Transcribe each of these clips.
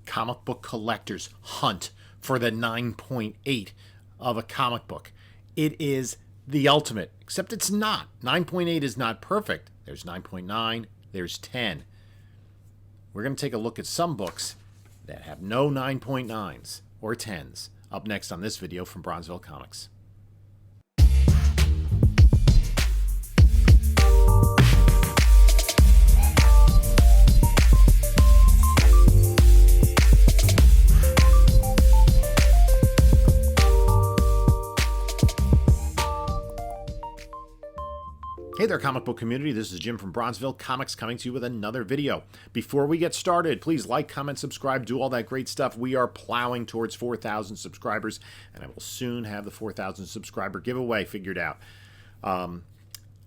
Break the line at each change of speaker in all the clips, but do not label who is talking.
comic book collectors hunt for the 9.8 of a comic book. It is the ultimate, except it's not. 9.8 is not perfect. There's 9.9, there's 10. We're going to take a look at some books that have no 9.9s or 10s up next on this video from Bronzeville Comics. Hey there, comic book community. This is Jim from Bronzeville Comics coming to you with another video. Before we get started, please like, comment, subscribe, do all that great stuff. We are plowing towards 4,000 subscribers, and I will soon have the 4,000 subscriber giveaway figured out.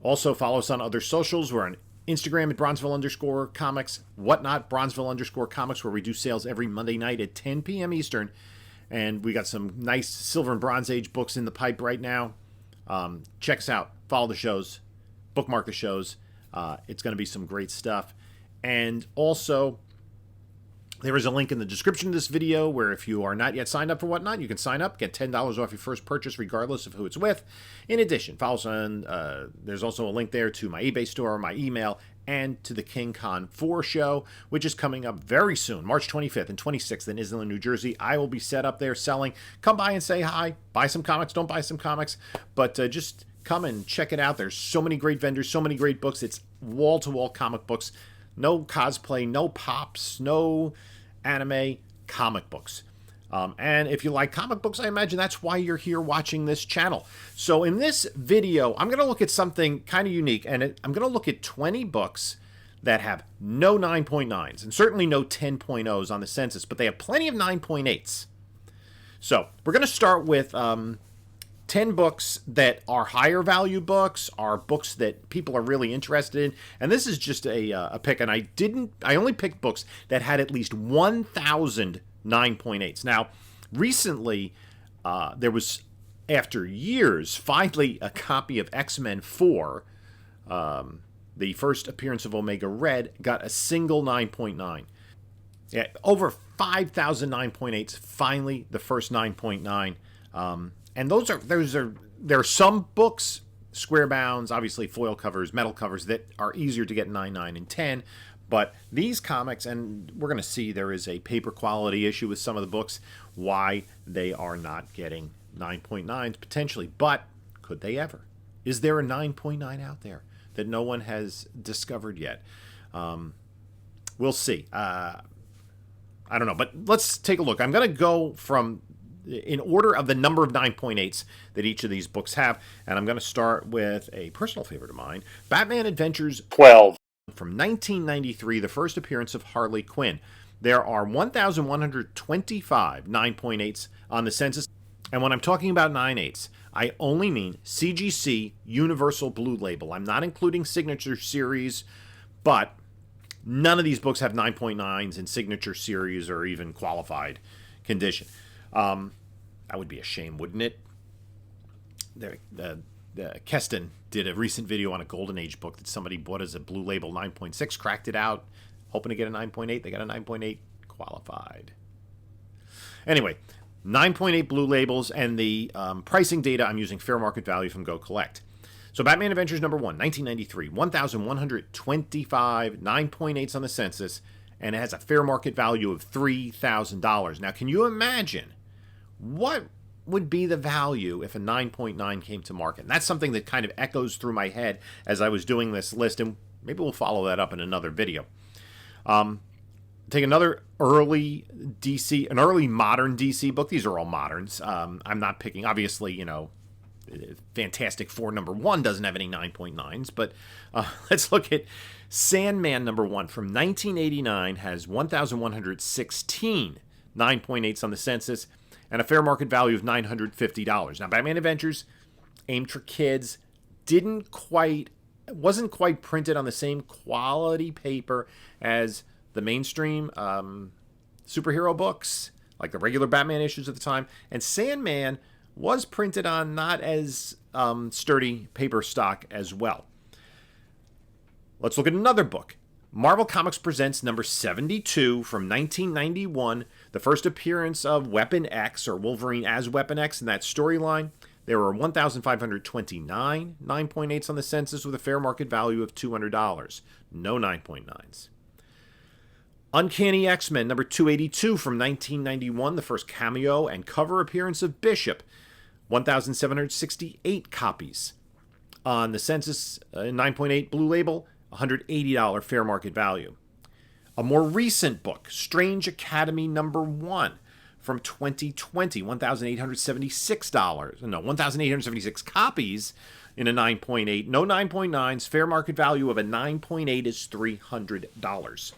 Also, follow us on other socials. We're on Instagram at Bronzeville_comics, Whatnot, Bronzeville_comics, where we do sales every Monday night at 10 p.m. Eastern. And we got some nice Silver and Bronze Age books in the pipe right now. Check us out. Follow the shows. Bookmark the shows. It's going to be some great stuff. And also, there is a link in the description of this video where if you are not yet signed up for Whatnot, you can sign up, get $10 off your first purchase regardless of who it's with. In addition, follow us on, there's also a link there to my eBay store, my email, and to the King Con 4 show, which is coming up very soon, March 25th and 26th in Islington, New Jersey. I will be set up there selling. Come by and say hi. Buy some comics. Don't buy some comics. But just come and check it out. There's so many great vendors, so many great books. It's wall-to-wall comic books. No cosplay, no pops, no anime, comic books. And if you like comic books, I imagine that's why you're here watching this channel. So in this video, I'm going to look at something kind of unique, and I'm going to look at 20 books that have no 9.9s and certainly no 10.0s on the census, but they have plenty of 9.8s. So we're going to start with 10 books that are higher value books, are books that people are really interested in. And this is just a pick, and I only picked books that had at least 1,000 9.8s. Now, recently, there was, after years, finally a copy of X-Men 4, the first appearance of Omega Red, got a single 9.9. Yeah, over 5,000 9.8s, finally the first 9.9. And there are some books, square bounds, obviously foil covers, metal covers, that are easier to get 9, 9, and 10. But these comics, and we're going to see there is a paper quality issue with some of the books, why they are not getting 9.9s potentially. But could they ever? Is there a 9.9 out there that no one has discovered yet? We'll see. I don't know, but let's take a look. I'm going to go in order of the number of 9.8s that each of these books have, and I'm going to start with a personal favorite of mine, Batman Adventures 12. From 1993, the first appearance of Harley Quinn. There are 1,125 9.8s on the census. And when I'm talking about 9.8s, I only mean CGC Universal Blue Label. I'm not including Signature Series, but none of these books have 9.9s in Signature Series or even qualified condition. That would be a shame, wouldn't it? Keston did a recent video on a Golden Age book that somebody bought as a Blue Label 9.6, cracked it out, hoping to get a 9.8. They got a 9.8 qualified. Anyway, 9.8 Blue Labels, and the pricing data, I'm using fair market value from Go Collect. So Batman Adventures number 1, 1993, 1,125 9.8s on the census, and it has a fair market value of $3,000. Now, can you imagine what would be the value if a 9.9 came to market? And that's something that kind of echoes through my head as I was doing this list, and maybe we'll follow that up in another video. Take another early modern DC book. These are all moderns. I'm not picking, obviously, Fantastic Four number 1 doesn't have any 9.9s, but let's look at Sandman number 1 from 1989, has 1,116 9.8s on the census, and a fair market value of $950. Now, Batman Adventures, aimed for kids, wasn't quite printed on the same quality paper as the mainstream superhero books, like the regular Batman issues at the time. And Sandman was printed on not as sturdy paper stock as well. Let's look at another book. Marvel Comics presents number 72 from 1991, the first appearance of Weapon X, or Wolverine as Weapon X in that storyline. There were 1,529 9.8s on the census with a fair market value of $200. No 9.9s. Uncanny X-Men number 282 from 1991, the first cameo and cover appearance of Bishop. 1,768 copies on the census, 9.8 blue label, $180 fair market value. A more recent book, Strange Academy number 1 from 2020, $1,876 copies in a 9.8. No 9.9s, fair market value of a 9.8 is $300.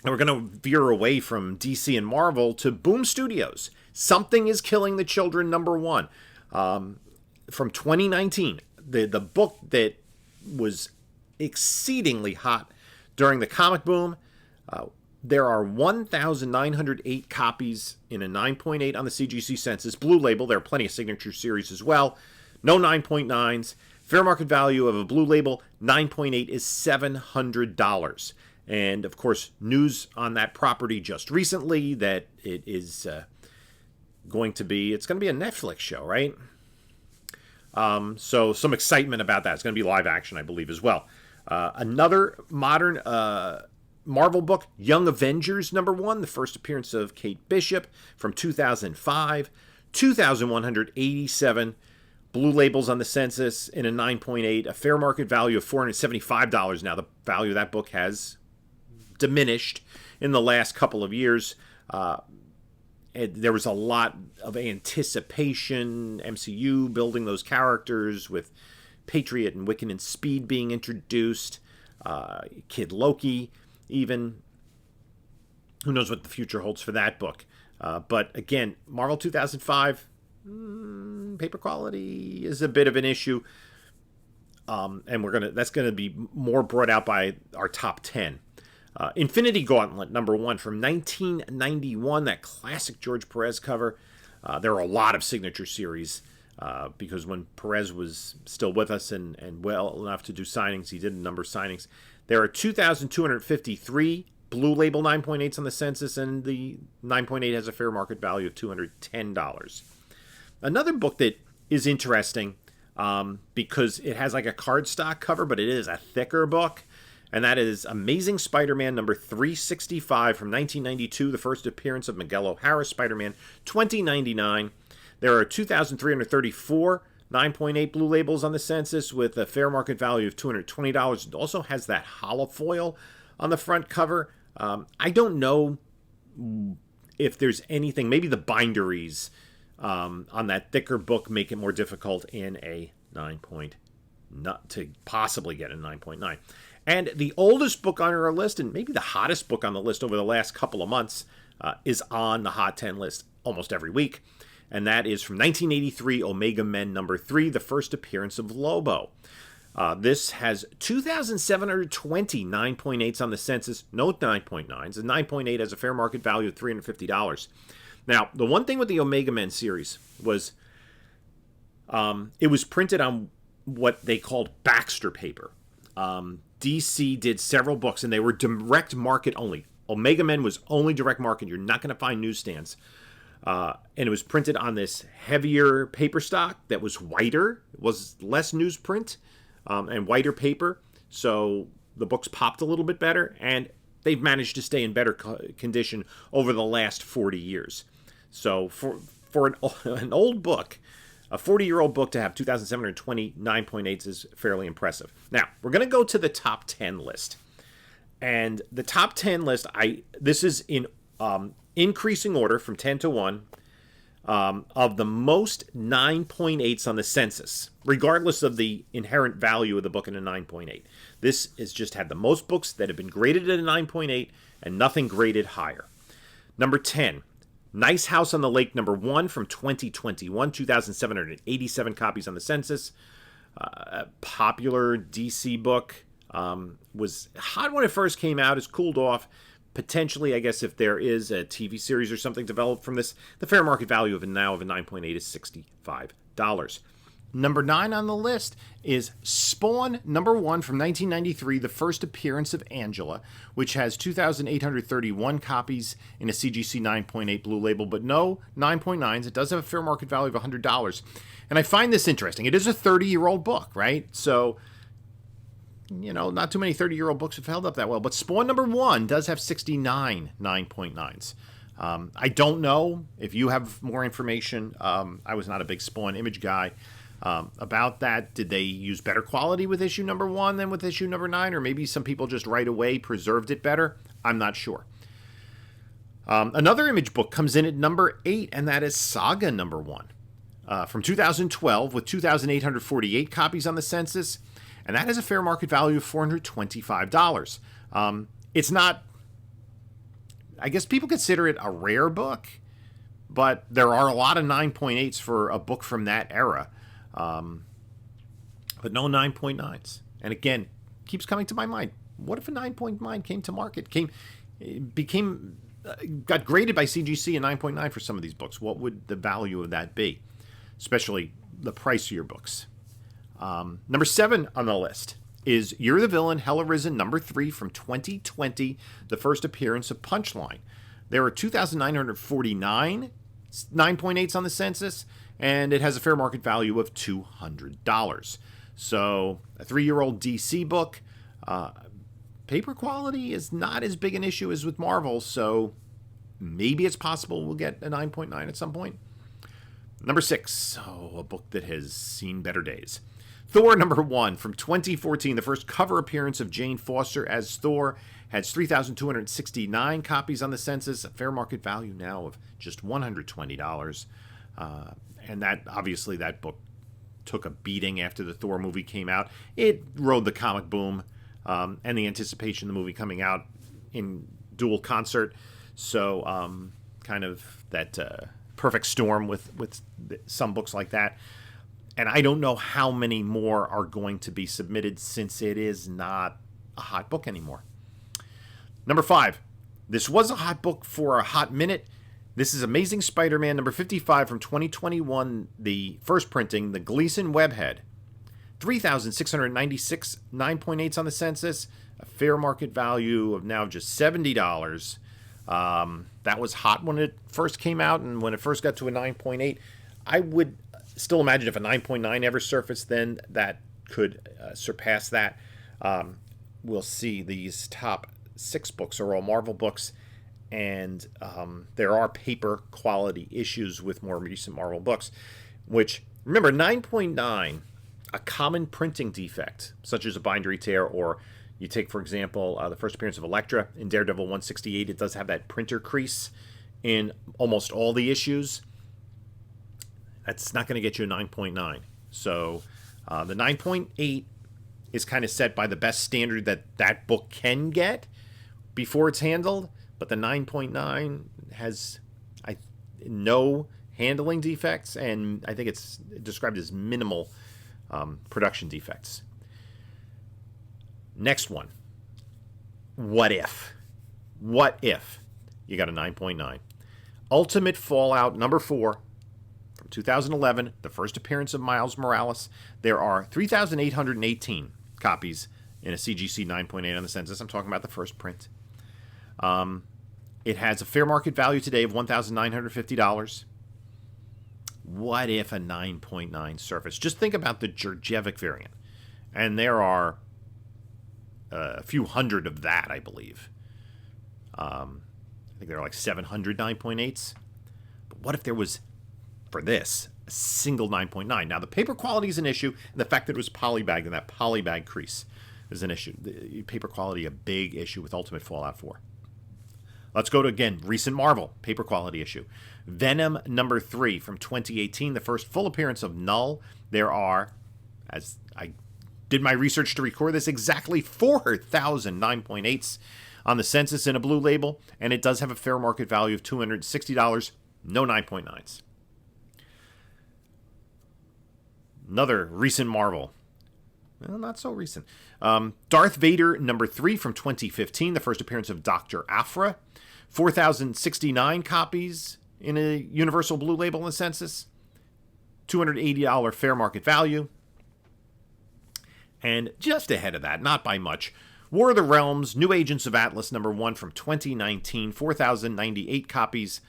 And we're going to veer away from DC and Marvel to Boom Studios. Something is Killing the Children number 1 from 2019. The book that was exceedingly hot during the comic boom. There are 1,908 copies in a 9.8 on the CGC census. Blue label. There are plenty of signature series as well. No 9.9s. Fair market value of a blue label 9.8 is $700. And of course, news on that property just recently that it is going to be a Netflix show, right? So some excitement about that. It's going to be live action, I believe, as well. Another modern Marvel book, Young Avengers number 1, the first appearance of Kate Bishop from 2005. 2,187 blue labels on the census in a 9.8, a fair market value of $475. Now, the value of that book has diminished in the last couple of years. There was a lot of anticipation, MCU building those characters with Patriot and Wiccan and Speed being introduced, Kid Loki even. Who knows what the future holds for that book. But again, Marvel 2005, paper quality is a bit of an issue. And that's gonna be more brought out by our top 10. Infinity Gauntlet number 1 from 1991, that classic George Perez cover. There are a lot of signature series because when Perez was still with us and well enough to do signings, he did a number of signings. There are 2,253 blue label 9.8s on the census, and the 9.8 has a fair market value of $210. Another book that is interesting because it has like a cardstock cover, but it is a thicker book. And that is Amazing Spider-Man number 365 from 1992, the first appearance of Miguel O'Hara, Spider-Man 2099. There are 2,334 9.8 blue labels on the census with a fair market value of $220. It also has that holofoil on the front cover. I don't know if there's anything, maybe the binderies on that thicker book make it more difficult in a 9.9 to possibly get a 9.9. And the oldest book on our list, and maybe the hottest book on the list over the last couple of months, is on the Hot 10 list almost every week. And that is from 1983, Omega Men number 3, the first appearance of Lobo. This has 2,720 9.8s on the census, no 9.9s. The 9.8 has a fair market value of $350. Now, the one thing with the Omega Men series was it was printed on what they called Baxter paper. DC did several books, and they were direct market only. Omega Men was only direct market. You're not going to find newsstands. And it was printed on this heavier paper stock that was whiter. It was less newsprint and whiter paper. So the books popped a little bit better, and they've managed to stay in better condition over the last 40 years. So for an old book, a 40-year-old book, to have 2,720 9.8s is fairly impressive. Now, we're going to go to the top 10 list. And the top 10 list, this is in increasing order from 10 to 1, of the most 9.8s on the census, regardless of the inherent value of the book in a 9.8. This has just had the most books that have been graded at a 9.8 and nothing graded higher. Number 10, Nice House on the Lake number 1 from 2021, 2,787 copies on the census. A popular DC book. Was hot when it first came out. It's cooled off. Potentially, I guess, if there is a TV series or something developed from this, the fair market value of a 9.8 is $65. Number 9 on the list is Spawn number 1 from 1993, the first appearance of Angela, which has 2,831 copies in a CGC 9.8 blue label, but no 9.9s. It does have a fair market value of $100. And I find this interesting. It is a 30-year-old book, right? So, not too many 30-year-old books have held up that well. But Spawn number 1 does have 69 9.9s. I don't know if you have more information. I was not a big Spawn image guy. About that, did they use better quality with issue number 1 than with issue number 9? Or maybe some people just right away preserved it better? I'm not sure. Another image book comes in at number 8, and that is Saga number 1 from 2012 with 2,848 copies on the census. And that has a fair market value of $425. It's not, I guess people consider it a rare book, but there are a lot of 9.8s for a book from that era. But no 9.9s. And again, keeps coming to my mind. What if a 9.9 came to market, got graded by CGC a 9.9 for some of these books? What would the value of that be? Especially the pricier books. Number 7 on the list is You're the Villain, Hell Arisen, number 3 from 2020, the first appearance of Punchline. There are 2,949 9.8s on the census, and it has a fair market value of $200. So, a 3-year-old DC book. Paper quality is not as big an issue as with Marvel, so maybe it's possible we'll get a 9.9 at some point. Number 6, a book that has seen better days. Thor number 1 from 2014, the first cover appearance of Jane Foster as Thor, has 3,269 copies on the census, a fair market value now of just $120. And that, obviously, that book took a beating after the Thor movie came out. It rode the comic boom and the anticipation of the movie coming out in dual concert. So kind of that perfect storm with some books like that. And I don't know how many more are going to be submitted since it is not a hot book anymore. Number 5. This was a hot book for a hot minute. This is Amazing Spider-Man number 55 from 2021, the first printing, the Gleason Webhead. 3,696 9.8s on the census, a fair market value of now just $70. That was hot when it first came out, and when it first got to a 9.8, I would still imagine if a 9.9 ever surfaced, then that could surpass that. We'll see. These top 6 books are all Marvel books, and there are paper quality issues with more recent Marvel books, which, remember, 9.9, a common printing defect, such as a bindery tear, or you take, for example, the first appearance of Elektra in Daredevil 168, it does have that printer crease in almost all the issues. That's not going to get you a 9.9. So the 9.8 is kind of set by the best standard that book can get before it's handled, but the 9.9 has no handling defects, and I think it's described as minimal production defects. Next one. What if? What if you got a 9.9? Ultimate Fallout number 4 from 2011, the first appearance of Miles Morales. There are 3,818 copies in a CGC 9.8 on the census. I'm talking about the first print. It has a fair market value today of $1,950. What if a 9.9 surfaced? Just think about the Jurjevic variant. And there are a few hundred of that, I believe. I think there are like 700 9.8s. But what if there was, for this, a single 9.9? Now, the paper quality is an issue, and the fact that it was polybagged and that polybag crease is an issue. The paper quality, a big issue with Ultimate Fallout 4. Let's go to, again, recent Marvel, paper quality issue. Venom number 3 from 2018, the first full appearance of Null. There are, as I did my research to record this, exactly 4,000 9.8s on the census in a blue label, and it does have a fair market value of $260, no 9.9s. Another recent Marvel. Well, not so recent. Darth Vader number 3 from 2015, the first appearance of Dr. Aphra. 4,069 copies in a Universal Blue label in the census. $280 fair market value. And just ahead of that, not by much, War of the Realms, New Agents of Atlas #1 from 2019, 4,098 copies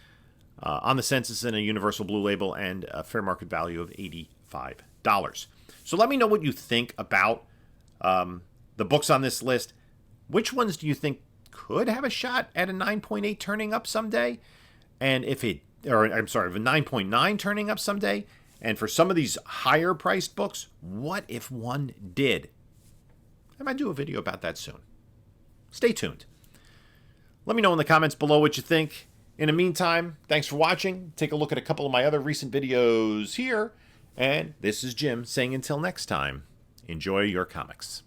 on the census in a Universal Blue Label and a fair market value of $85. So let me know what you think about the books on this list. Which ones do you think could have a shot at a 9.8 turning up someday? And if it, or I'm sorry, of a 9.9 turning up someday? And for some of these higher priced books, what if one did? I might do a video about that soon. Stay tuned. Let me know in the comments below what you think. In the meantime, thanks for watching. Take a look at a couple of my other recent videos here. And this is Jim saying until next time, enjoy your comics.